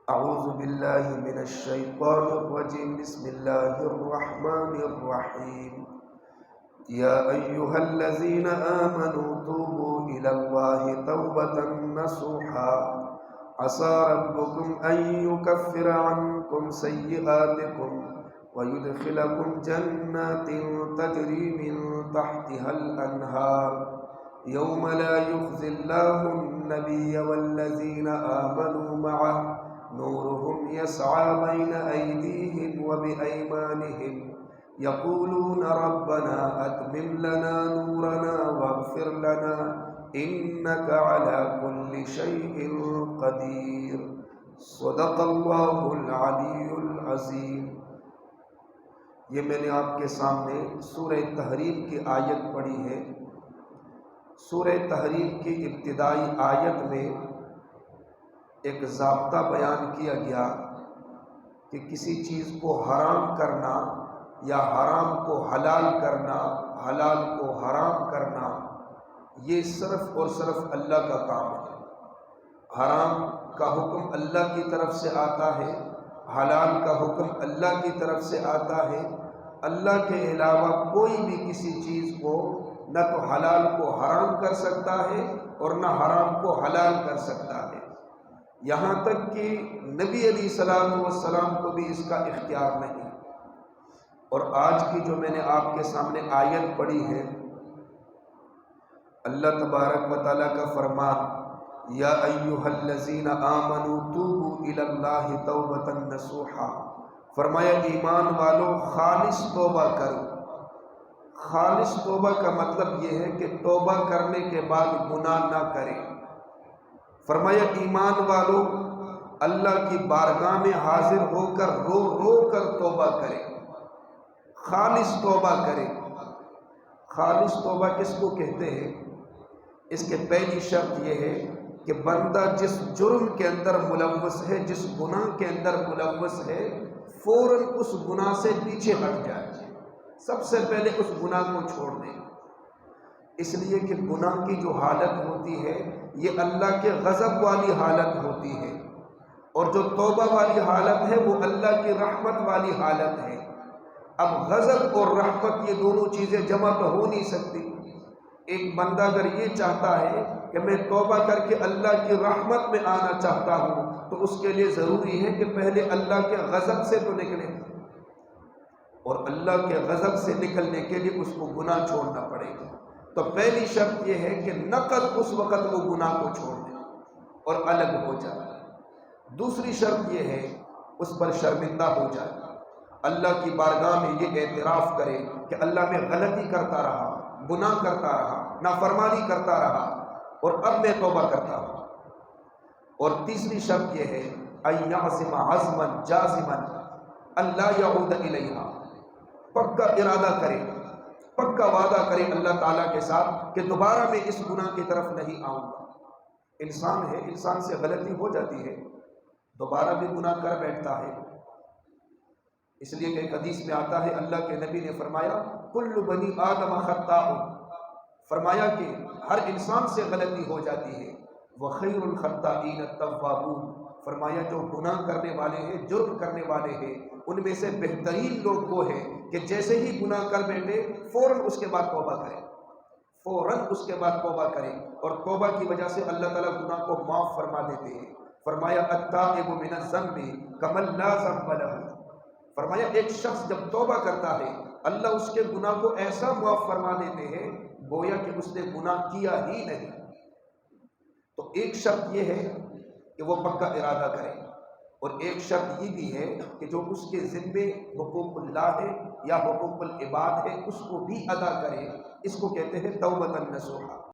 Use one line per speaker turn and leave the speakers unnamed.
أعوذ بالله من الشيطان الرجيم. بسم الله الرحمن الرحيم. يا أيها الذين آمنوا توبوا إلى الله توبة نصوحا عسى ربكم أن يكفر عنكم سيئاتكم ويدخلكم جنات تجري من تحتها الأنهار يوم لا يخزي الله النبي والذين آمنوا معه نورهم يسعى بين أيديهم وبأيمانهم يقولون ربنا أتمم لنا نورنا واغفر لنا إنك على كل شيء قدير. صدق اللہ العلی العظیم. یہ میں نے آپ کے سامنے سورہ تحریم کی آیت پڑھی ہے. سورہ تحریم کی ابتدائی آیت میں ایک ضابطہ بیان کیا گیا کہ کسی چیز کو حرام کرنا یا حرام کو حلال کرنا، حلال کو حرام کرنا، یہ صرف اور صرف اللہ کا کام ہے. حرام کا حکم اللہ کی طرف سے آتا ہے، حلال کا حکم اللہ کی طرف سے آتا ہے. اللہ کے علاوہ کوئی بھی کسی چیز کو نہ تو حلال کو حرام کر سکتا ہے اور نہ حرام کو حلال کر سکتا ہے. یہاں تک کہ نبی علیہ السلام والسلام کو بھی اس کا اختیار نہیں. اور آج کی جو میں نے آپ کے سامنے آیت پڑھی ہے، اللہ تبارک و تعالیٰ کا فرمان یا ایھا الذین آمنوا توبوا الی اللہ توبۃ نصوحا. فرمایا ایمان والو خالص توبہ کرو. خالص توبہ کا مطلب یہ ہے کہ توبہ کرنے کے بعد گناہ نہ کرے. فرمایا ایمان والو اللہ کی بارگاہ میں حاضر ہو کر رو رو کر توبہ کرے، خالص توبہ کرے. خالص توبہ کس کو کہتے ہیں؟ اس کے پہلی شرط یہ ہے کہ بندہ جس جرم کے اندر ملوث ہے، جس گناہ کے اندر ملوث ہے، فوراً اس گناہ سے پیچھے ہٹ جائے. سب سے پہلے اس گناہ کو چھوڑ دیں. اس لیے کہ گناہ کی جو حالت ہوتی ہے یہ اللہ کے غضب والی حالت ہوتی ہے، اور جو توبہ والی حالت ہے وہ اللہ کی رحمت والی حالت ہے. اب غضب اور رحمت یہ دونوں چیزیں جمع تو ہو نہیں سکتی. ایک بندہ اگر یہ چاہتا ہے کہ میں توبہ کر کے اللہ کی رحمت میں آنا چاہتا ہوں تو اس کے لیے ضروری ہے کہ پہلے اللہ کے غضب سے تو نکلے، اور اللہ کے غضب سے نکلنے کے لیے اس کو گناہ چھوڑنا پڑے گا. تو پہلی شرط یہ ہے کہ نقل اس وقت وہ گناہ کو چھوڑ دے اور الگ ہو جائے. دوسری شرط یہ ہے اس پر شرمندہ ہو جائے، اللہ کی بارگاہ میں یہ اعتراف کرے کہ اللہ میں غلطی کرتا رہا، گناہ کرتا رہا، نافرمانی کرتا رہا، اور اب میں توبہ کرتا ہوں. اور تیسری شرط یہ ہے ان یعزم عزما جازما الا یعود الیہا. پکا ارادہ کرے، پکا وعدہ کرے اللہ تعالیٰ کے ساتھ کہ دوبارہ میں اس گناہ کی طرف نہیں آؤں گا. انسان ہے، انسان سے غلطی ہو جاتی ہے، دوبارہ بھی گناہ کر بیٹھتا ہے. اس لیے کہ ایک حدیث میں آتا ہے، اللہ کے نبی نے فرمایا کل بنی آدم خطاء. فرمایا کہ ہر انسان سے غلطی ہو جاتی ہے، وخیر الخطائین التوابون. فرمایا جو گناہ کرنے والے ہیں، جرم کرنے والے ہیں، ان میں سے بہترین لوگ وہ ہیں کہ جیسے ہی گناہ کر بیٹھے فوراً اس کے بعد توبہ کریں، فوراً اس کے بعد توبہ کریں. اور توبہ کی وجہ سے اللہ تعالیٰ گناہ کو معاف فرما دیتے ہیں. فرمایا التائب من الذنب کمن لا ذنب له. فرمایا ایک شخص جب توبہ کرتا ہے اللہ اس کے گناہ کو ایسا معاف فرما دیتے ہیں گویا کہ اس نے گناہ کیا ہی نہیں. تو ایک شرط یہ ہے کہ وہ پکا ارادہ کرے، اور ایک شرط یہ بھی ہے کہ جو اس کے ذمے حقوق اللہ ہے یا حقوق العباد ہے اس کو بھی ادا کرے. اس کو کہتے ہیں توبۃ نصوحا.